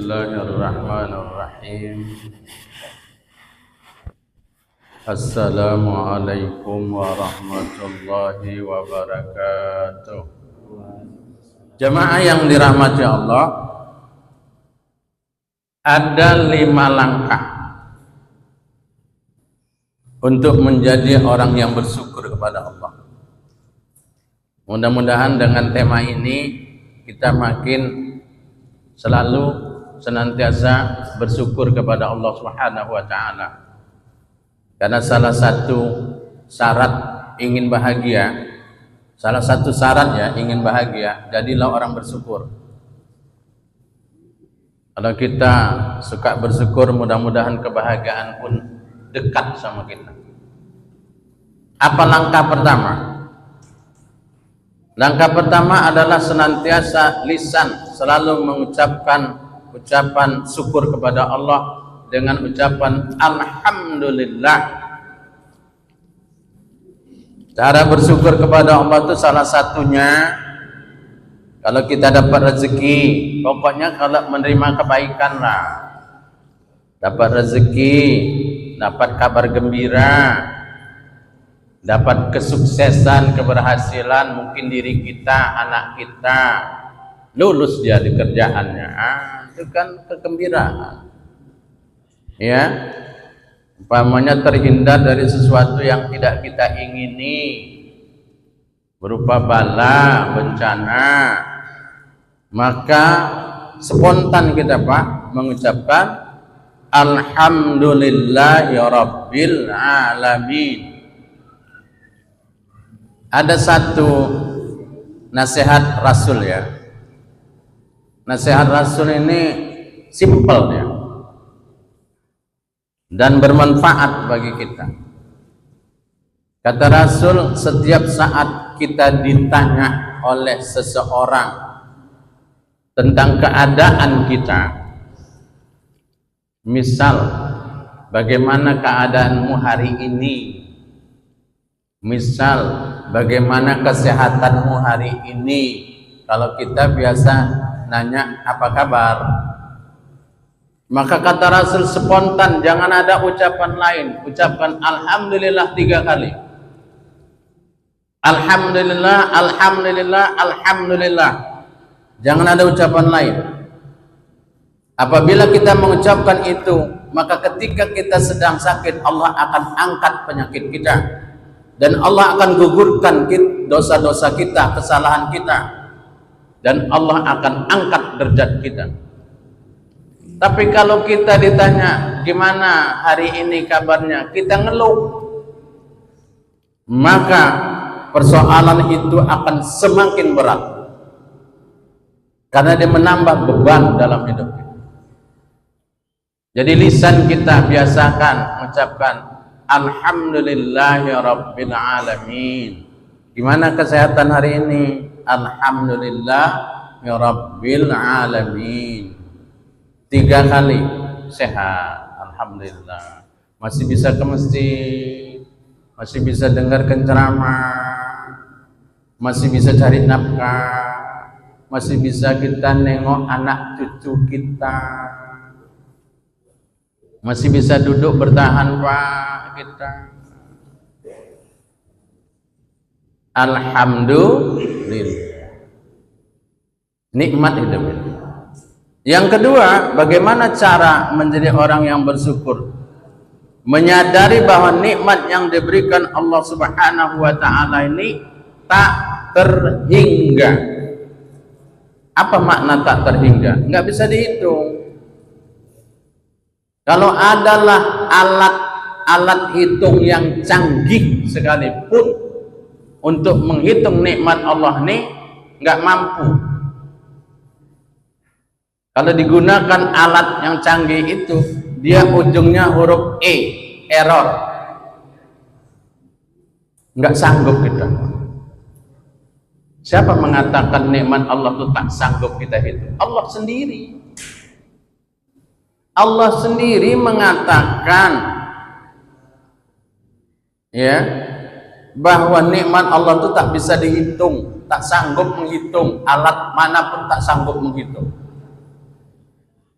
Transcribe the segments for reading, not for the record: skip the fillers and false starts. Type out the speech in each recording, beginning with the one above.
Bismillahirrahmanirrahim. Assalamualaikum warahmatullahi wabarakatuh. Jamaah yang dirahmati Allah, ada 5 langkah untuk menjadi orang yang bersyukur kepada Allah. Mudah-mudahan dengan tema ini kita makin selalu senantiasa bersyukur kepada Allah Subhanahu wa taala. Karena salah satu syarat ingin bahagia, salah satu syaratnya ingin bahagia, jadilah orang bersyukur. Kalau kita suka bersyukur, mudah-mudahan kebahagiaan pun dekat sama kita. Apa langkah pertama? Langkah pertama adalah senantiasa lisan selalu mengucapkan ucapan syukur kepada Allah dengan ucapan Alhamdulillah. Cara bersyukur kepada Allah itu salah satunya, kalau kita dapat rezeki, pokoknya kalau menerima kebaikan lah, dapat rezeki, dapat kabar gembira, dapat kesuksesan, keberhasilan, mungkin diri kita, anak kita lulus dia di kerjaannya, itu kan kegembiraan. Ya, umpamanya terhindar dari sesuatu yang tidak kita ingini, berupa bala, bencana, maka spontan kita mengucapkan Alhamdulillahi Rabbil Alamin. Ada satu nasihat Rasul ya. Nasihat Rasul ini simple ya, dan bermanfaat bagi kita. Kata Rasul, setiap saat kita ditanya oleh seseorang tentang keadaan kita, misal bagaimana keadaanmu hari ini, misal bagaimana kesehatanmu hari ini. Kalau kita biasa nanya apa kabar, maka kata Rasul spontan, jangan ada ucapan lain, ucapkan Alhamdulillah 3 kali. Alhamdulillah, Alhamdulillah, Alhamdulillah. Jangan ada ucapan lain. Apabila kita mengucapkan itu, maka ketika kita sedang sakit, Allah akan angkat penyakit kita, dan Allah akan gugurkan dosa-dosa kita, kesalahan kita, dan Allah akan angkat derajat kita. Tapi kalau kita ditanya gimana hari ini kabarnya, kita ngeluh, maka persoalan itu akan semakin berat, karena dia menambah beban dalam hidup kita. Jadi lisan kita biasakan mengucapkan Alhamdulillahi Rabbil Alamin. Gimana kesehatan hari ini? Alhamdulillah ya Rabbil Alamin. 3 kali sehat, Alhamdulillah. Masih bisa ke masjid, masih bisa dengarkan ceramah, masih bisa cari nafkah, masih bisa kita nengok anak cucu kita, masih bisa duduk bertahan Pak kita. Alhamdulillah, nikmat hidup ini. Yang kedua, bagaimana cara menjadi orang yang bersyukur? Menyadari bahwa nikmat yang diberikan Allah Subhanahu wa taala ini tak terhingga. Apa makna tak terhingga? Enggak bisa dihitung. Kalau adalah alat hitung yang canggih sekalipun, untuk menghitung nikmat Allah ini nggak mampu. Kalau digunakan alat yang canggih itu, dia ujungnya huruf E, error, nggak sanggup kita. Siapa mengatakan nikmat Allah itu tak sanggup kita hitung? Allah sendiri. Allah sendiri mengatakan, ya, bahwa nikmat Allah itu tak bisa dihitung, tak sanggup menghitung, alat manapun tak sanggup menghitung.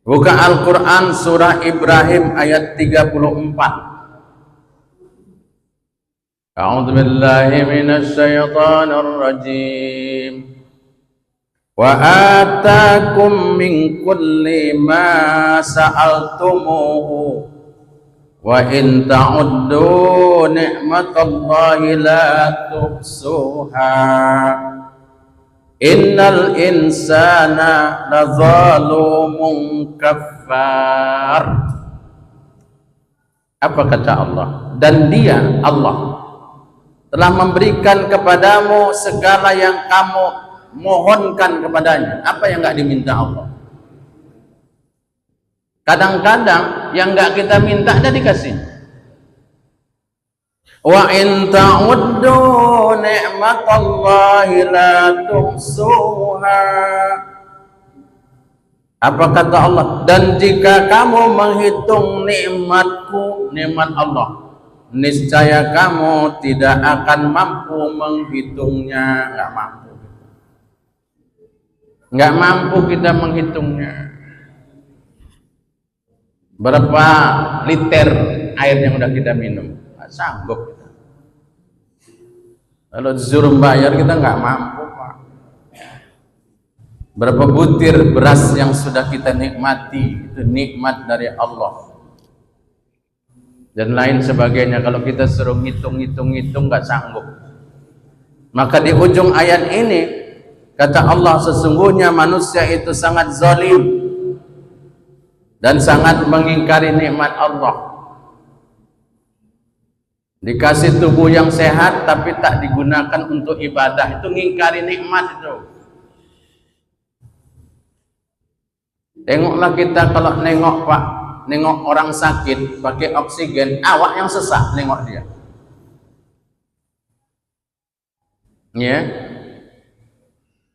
Buka Al-Quran surah Ibrahim ayat 34. A'udzu billahi minasy syaithanir rajim. Wa atakum min kulli ma sa'altumuhu wa in ta'uddu ni'matallahi la tuhsuha innal insana lazalumun kafar. Apa kata Allah? Dan dia, Allah, telah memberikan kepadamu segala yang kamu mohonkan kepadanya. Apa yang enggak diminta Allah? Kadang-kadang yang enggak kita minta aja dikasih. Wa in ta'uddu ni'matallahi la tuhsuha. Apa kata Allah? Dan jika kamu menghitung nikmatku, nikmat Allah, niscaya kamu tidak akan mampu menghitungnya. Enggak mampu kita menghitungnya. Berapa liter air yang udah kita minum? Nggak sanggup. Kalau disuruh bayar kita nggak mampu, Pak. Berapa butir beras yang sudah kita nikmati, itu nikmat dari Allah. Dan lain sebagainya. Kalau kita suruh ngitung nggak sanggup. Maka di ujung ayat ini kata Allah, sesungguhnya manusia itu sangat zalim dan sangat mengingkari nikmat Allah. Dikasih tubuh yang sehat tapi tak digunakan untuk ibadah, itu ngingkari nikmat itu. Tengoklah kita kalau nengok, Pak, nengok orang sakit pakai oksigen, awak yang sesak nengok dia. Ya.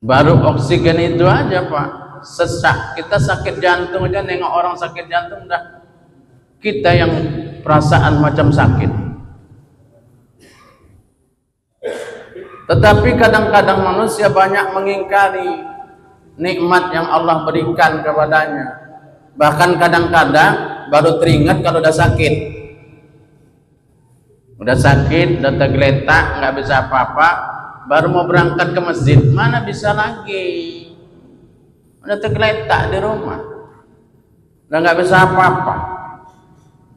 Baru oksigen itu aja, Pak, sesak. Kita sakit jantung aja nengok orang sakit jantung dah kita yang perasaan macam sakit. Tetapi kadang-kadang manusia banyak mengingkari nikmat yang Allah berikan kepadanya. Bahkan kadang-kadang baru teringat kalau udah sakit. Udah sakit, udah tergeletak, nggak bisa apa-apa, baru mau berangkat ke masjid, mana bisa lagi. Udah tergeletak di rumah, udah nggak bisa apa-apa.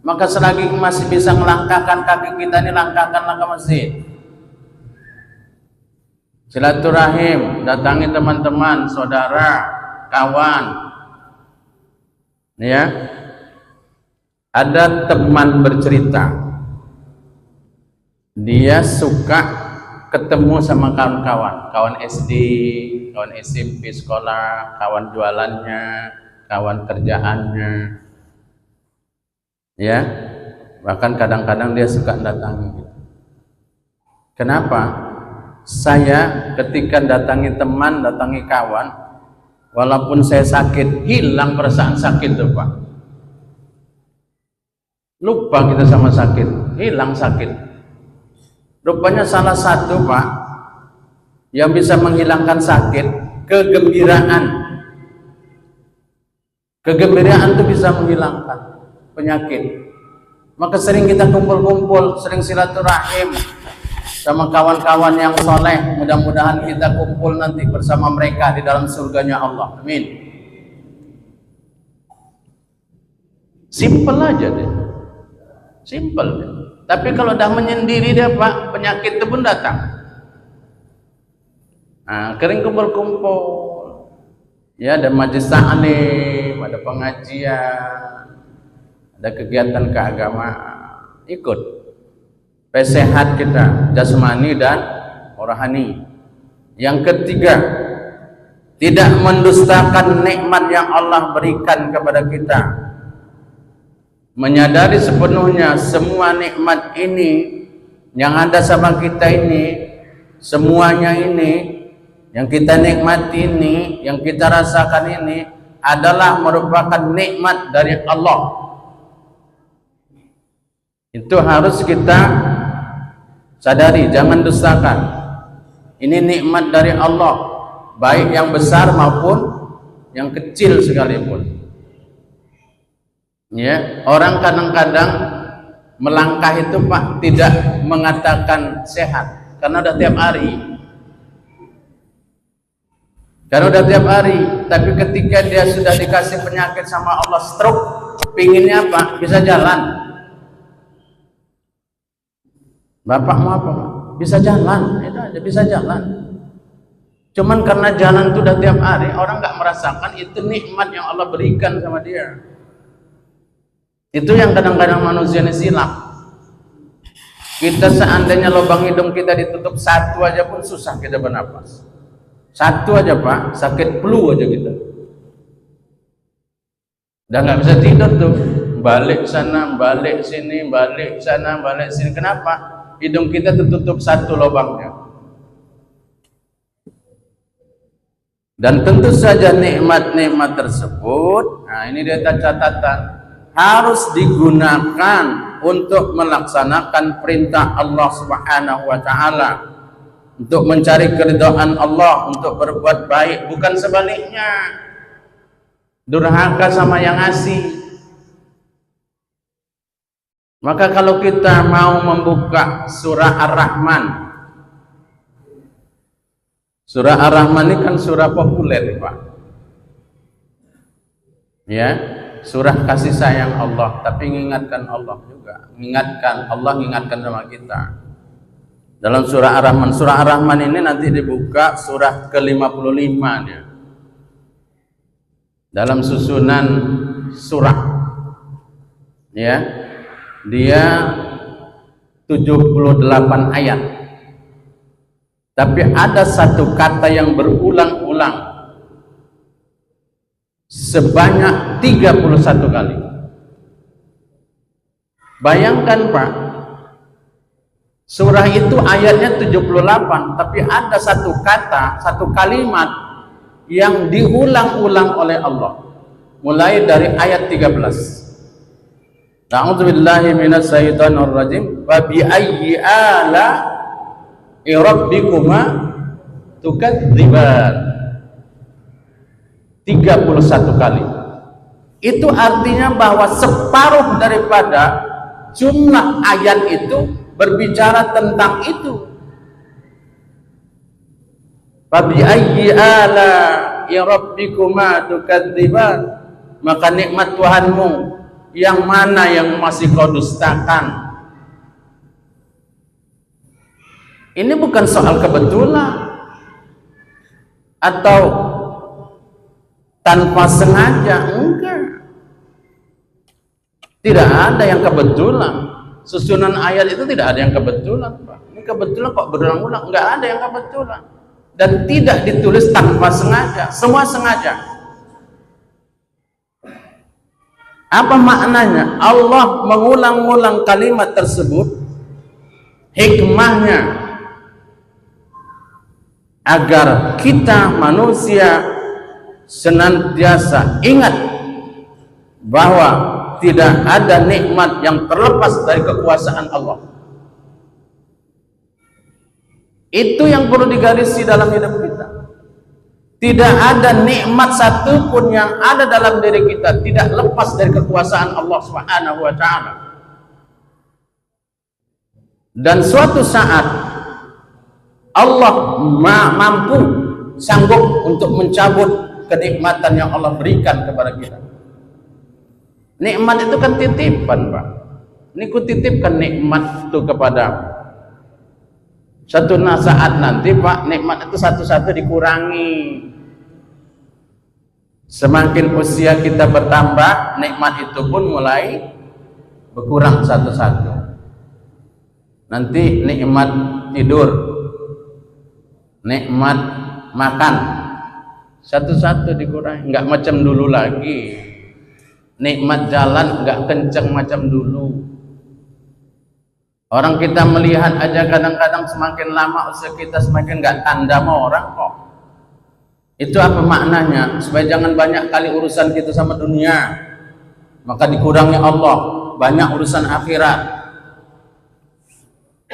Maka selagi masih bisa melangkahkan kaki kita ini, langkahkanlah ke masjid. Silaturahim, datangi teman-teman, saudara, kawan. Ya, ada teman bercerita, dia suka ketemu sama kawan-kawan, kawan SD, kawan SMP sekolah, kawan jualannya, kawan kerjaannya. Ya, bahkan kadang-kadang dia suka datangi. Kenapa? Saya ketika datangi teman, datangi kawan, walaupun saya sakit, hilang perasaan sakit tuh, Pak. Lupa kita sama sakit, hilang sakit. Rupanya salah satu, Pak, yang bisa menghilangkan sakit, kegembiraan. Kegembiraan itu bisa menghilangkan penyakit. Maka sering kita kumpul-kumpul, sering silaturahim sama kawan-kawan yang soleh. Mudah-mudahan kita kumpul nanti bersama mereka di dalam surganya Allah. Amin. Simple aja deh, simple deh. Tapi kalau dah menyendiri dia, Pak, penyakit itu pun datang. Nah, kering kumpul-kumpul, ya, ada majelis ta'lim, ada pengajian, ada kegiatan keagamaan, ikut. Sehat kita, jasmani dan rohani. Yang ketiga, tidak mendustakan nikmat yang Allah berikan kepada kita. Menyadari sepenuhnya semua nikmat ini yang ada sama kita ini, semuanya ini yang kita nikmati ini, yang kita rasakan ini adalah merupakan nikmat dari Allah. Itu harus kita sadari, jangan dustakan. Ini nikmat dari Allah, baik yang besar maupun yang kecil sekalipun. Ya, orang kadang-kadang melangkah itu Pak tidak mengatakan sehat karena udah tiap hari. Karena udah tiap hari, tapi ketika dia sudah dikasih penyakit sama Allah stroke, pinginnya apa? Bisa jalan. Bapak mau apa? Bisa jalan, itu aja bisa jalan. Cuman karena jalan itu udah tiap hari, orang nggak merasakan itu nikmat yang Allah berikan sama dia. Itu yang kadang-kadang manusia ini silap. Kita seandainya lubang hidung kita ditutup satu aja pun susah kita bernapas. Satu aja Pak, sakit flu aja kita. Udah nggak bisa tidur tuh, balik sana, balik sini, balik sana, balik sini. Kenapa? Hidung kita tertutup satu lubangnya. Dan tentu saja nikmat-nikmat tersebut, nah ini dia catatan, harus digunakan untuk melaksanakan perintah Allah Subhanahu wa taala, untuk mencari keridhaan Allah, untuk berbuat baik, bukan sebaliknya. Durhaka sama yang ngasih. Maka kalau kita mau membuka surah Ar-Rahman, surah Ar-Rahman ini kan surah populer Pak, ya, surah kasih sayang Allah, tapi mengingatkan Allah juga, mengingatkan Allah, mengingatkan sama kita. Dalam surah Ar-Rahman, surah Ar-Rahman ini nanti dibuka surah ke-55 dia. Dalam susunan surah, ya, dia 78 ayat. Tapi ada satu kata yang berulang-ulang sebanyak 31 kali. Bayangkan Pak, surah itu ayatnya 78, tapi ada satu kata, satu kalimat yang diulang-ulang oleh Allah. Mulai dari ayat 13. A'udzubillahi minasyaitonir rajim. Wa bi ayyi ala'i rabbikuma tukadziban. 31 kali. Itu artinya bahwa separuh daripada jumlah ayat itu berbicara tentang itu. Fa bi ayyi ala'i rabbikuma tukadziban. Maka nikmat Tuhanmu yang mana yang masih kau dustakan? Ini bukan soal kebetulan atau tanpa sengaja, enggak. Tidak ada yang kebetulan. Susunan ayat itu tidak ada yang kebetulan Pak. Ini kebetulan kok berulang-ulang, enggak ada yang kebetulan. Dan tidak ditulis tanpa sengaja, semua sengaja. Apa maknanya? Allah mengulang-ulang kalimat tersebut, hikmahnya agar kita manusia senantiasa ingat bahwa tidak ada nikmat yang terlepas dari kekuasaan Allah. Itu yang perlu digarisi dalam hidup kita. Tidak ada nikmat satupun yang ada dalam diri kita tidak lepas dari kekuasaan Allah Subhanahu wa taala. Dan suatu saat Allah mampu, sanggup untuk mencabut kenikmatan yang Allah berikan kepada kita. Nikmat itu kan titipan Pak. Ini ku titipkan nikmat itu kepadamu. Satu saat nanti Pak, nikmat itu satu-satu dikurangi. Semakin usia kita bertambah, nikmat itu pun mulai berkurang satu-satu. Nanti nikmat tidur, nikmat makan, satu-satu dikurangi. Enggak macam dulu lagi. Nikmat jalan enggak kencang macam dulu. Orang kita melihat aja kadang-kadang semakin lama usia kita semakin enggak tanda sama orang kok. Itu apa maknanya? Supaya jangan banyak kali urusan kita sama dunia, maka dikurangi Allah, banyak urusan akhirat.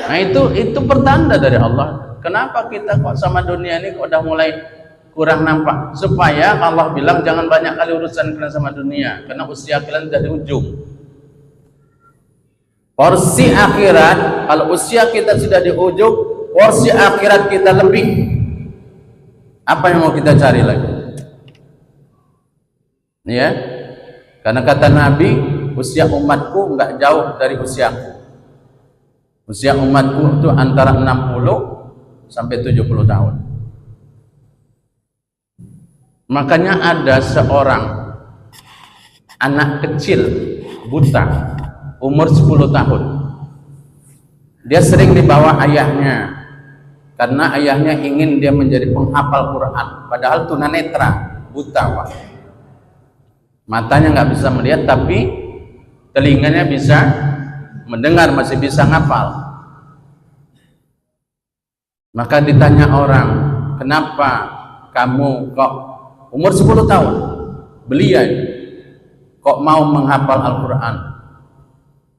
Nah itu pertanda dari Allah. Kenapa kita kok sama dunia ini kok udah mulai kurang nampak, supaya Allah bilang jangan banyak kali urusan kalian sama dunia, karena usia kalian sudah di ujung. Porsi akhirat, kalau usia kita sudah di ujung, porsi akhirat kita lebih. Apa yang mau kita cari lagi? Ya, karena kata Nabi, usia umatku enggak jauh dari usiaku. Usia umatku itu antara 60 sampai 70 tahun. Makanya ada seorang anak kecil buta umur 10 tahun. Dia sering dibawa ayahnya karena ayahnya ingin dia menjadi penghafal Quran, padahal tunanetra, buta Pak. Matanya nggak bisa melihat tapi telinganya bisa mendengar, masih bisa ngapal. Maka ditanya orang, kenapa kamu kok umur 10 tahun belia kok mau menghafal Al-Quran?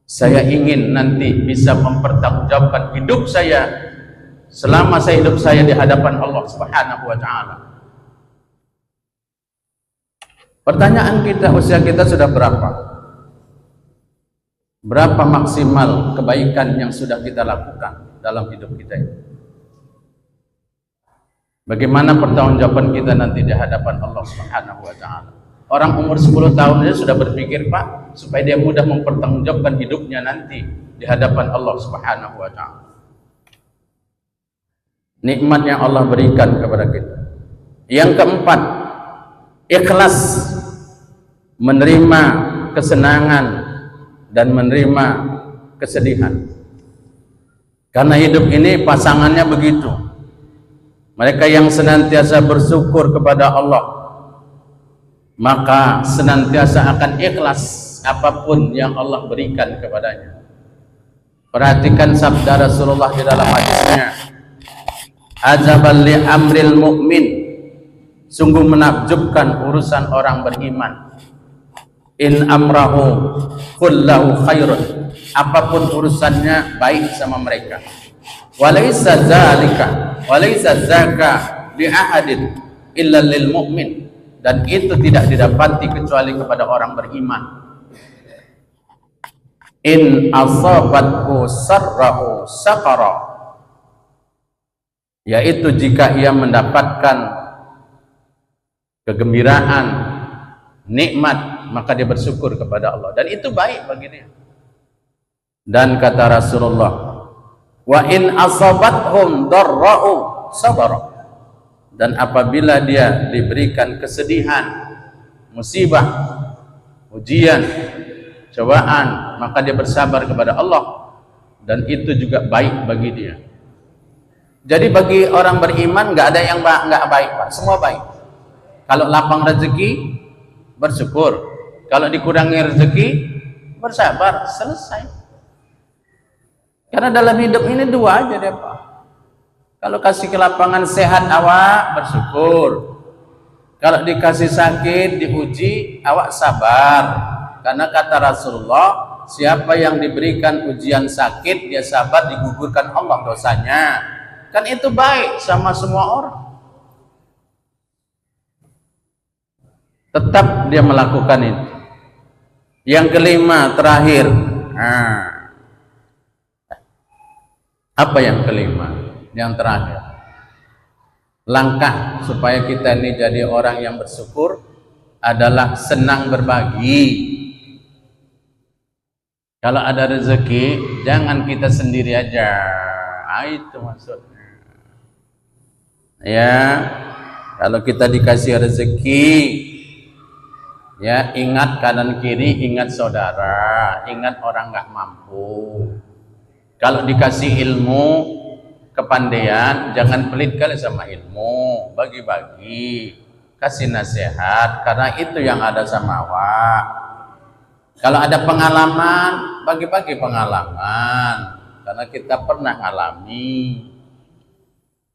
Saya ingin nanti bisa mempertanggungjawabkan hidup saya selama saya hidup saya di hadapan Allah Subhanahu wa Ta'ala. Pertanyaan kita, usia kita sudah berapa? Berapa maksimal kebaikan yang sudah kita lakukan dalam hidup kita ini? Bagaimana pertanggungjawaban kita nanti di hadapan Allah Subhanahu wa Ta'ala? Orang umur 10 tahun saja sudah berpikir, Pak, supaya dia mudah mempertanggungjawabkan hidupnya nanti di hadapan Allah Subhanahu wa Ta'ala. Nikmat yang Allah berikan kepada kita. Yang keempat, ikhlas menerima kesenangan dan menerima kesedihan. Karena hidup ini pasangannya begitu. Mereka yang senantiasa bersyukur kepada Allah, maka senantiasa akan ikhlas apapun yang Allah berikan kepadanya. Perhatikan sabda Rasulullah di dalam hadisnya, ajaban li amril mu'min, sungguh menakjubkan urusan orang beriman. In amrahu kullahu khairun, apapun urusannya baik sama mereka. Walaysa zalika walaysa zaka li ahadin illa lil mu'min, dan itu tidak didapati kecuali kepada orang beriman. In asabathu sarrahu sakara, yaitu jika ia mendapatkan kegembiraan, nikmat, maka dia bersyukur kepada Allah, dan itu baik bagi dia. Dan kata Rasulullah, wa in asabathum darra'u sabara, dan apabila dia diberikan kesedihan, musibah, ujian, cobaan, maka dia bersabar kepada Allah, dan itu juga baik bagi dia. Jadi bagi orang beriman nggak ada yang nggak baik, Pak, semua baik. Kalau lapang rezeki, bersyukur. Kalau dikurangi rezeki, bersabar, selesai. Karena dalam hidup ini dua aja deh, Pak. Kalau kasih kelapangan sehat, awak bersyukur. Kalau dikasih sakit, diuji, awak sabar. Karena kata Rasulullah, siapa yang diberikan ujian sakit, dia sabar, digugurkan Allah dosanya. Kan itu baik sama semua orang. Tetap dia melakukan itu. Yang kelima, terakhir. Apa yang kelima? Yang terakhir, langkah supaya kita ini jadi orang yang bersyukur adalah senang berbagi. Kalau ada rezeki, jangan kita sendiri aja. Itu maksudnya. Ya, kalau kita dikasih rezeki, ya ingat kanan kiri, ingat saudara, ingat orang nggak mampu. Kalau dikasih ilmu, kepandaian, jangan pelit kali sama ilmu, bagi-bagi, kasih nasihat, karena itu yang ada sama awak. Kalau ada pengalaman, bagi-bagi pengalaman, karena kita pernah ngalami.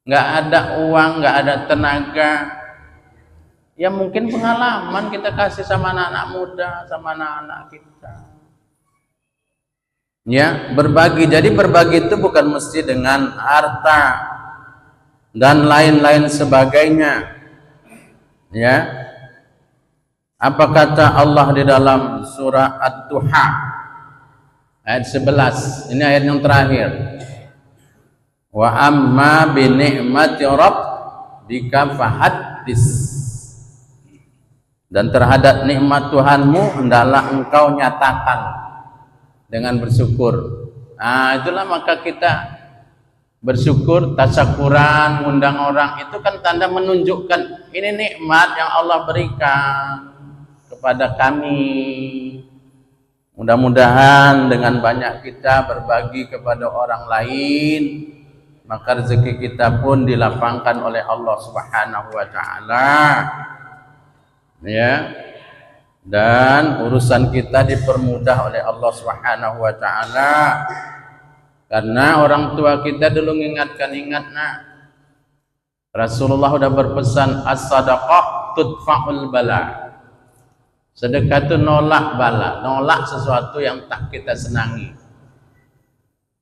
Nggak ada uang, nggak ada tenaga, ya mungkin pengalaman kita kasih sama anak-anak muda, sama anak-anak kita. Ya, berbagi. Jadi berbagi itu bukan mesti dengan harta dan lain-lain sebagainya. Ya. Apa kata Allah di dalam surah Ad-Duha ayat 11? Ini ayat yang terakhir. Wa amma bi ni'mati rabbika fahaddis. Dan terhadap nikmat Tuhanmu hendaklah engkau nyatakan dengan bersyukur. Nah, itulah maka kita bersyukur, tasyakuran, ngundang orang itu kan tanda menunjukkan ini nikmat yang Allah berikan kepada kami. Mudah-mudahan dengan banyak kita berbagi kepada orang lain, maka rezeki kita pun dilapangkan oleh Allah Subhanahu wa taala. Ya. Dan urusan kita dipermudah oleh Allah Subhanahu wa taala. Karena orang tua kita dulu mengingatkan, ingat nak, Rasulullah sudah berpesan as-sadaqah tudfa'ul bala. Sedekah itu nolak bala, nolak sesuatu yang tak kita senangi.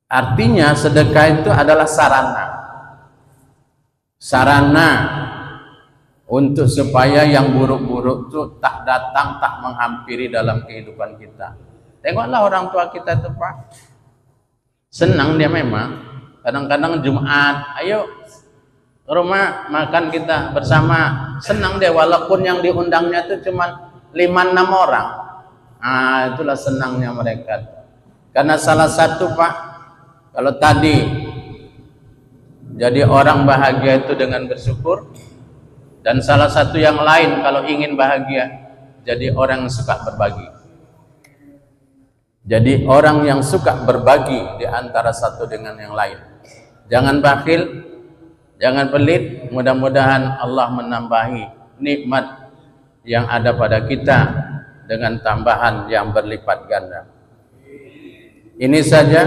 Artinya sedekah itu adalah sarana untuk supaya yang buruk-buruk itu tak datang, tak menghampiri dalam kehidupan kita. Tengoklah orang tua kita itu Pak, senang dia memang. Kadang-kadang Jumat, ayo ke rumah makan kita bersama, senang dia walaupun yang diundangnya itu cuma 5-6 orang. Ah, itulah senangnya mereka. Karena salah satu Pak, kalau tadi jadi orang bahagia itu dengan bersyukur, dan salah satu yang lain kalau ingin bahagia jadi orang yang suka berbagi. Jadi orang yang suka berbagi di antara satu dengan yang lain. Jangan bakhil, jangan pelit. Mudah-mudahan Allah menambahi nikmat yang ada pada kita dengan tambahan yang berlipat ganda. Ini saja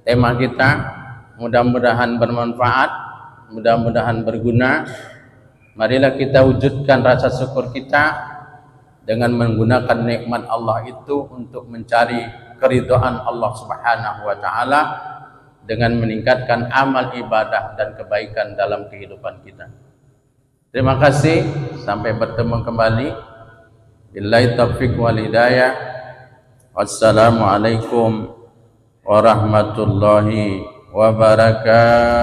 tema kita. Mudah-mudahan bermanfaat, mudah-mudahan berguna. Marilah kita wujudkan rasa syukur kita dengan menggunakan nikmat Allah itu untuk mencari keridhaan Allah Subhanahu wa taala dengan meningkatkan amal ibadah dan kebaikan dalam kehidupan kita. Terima kasih, sampai bertemu kembali. Billahi taufiq wal hidayah. Wassalamualaikum warahmatullahi wabarakatuh.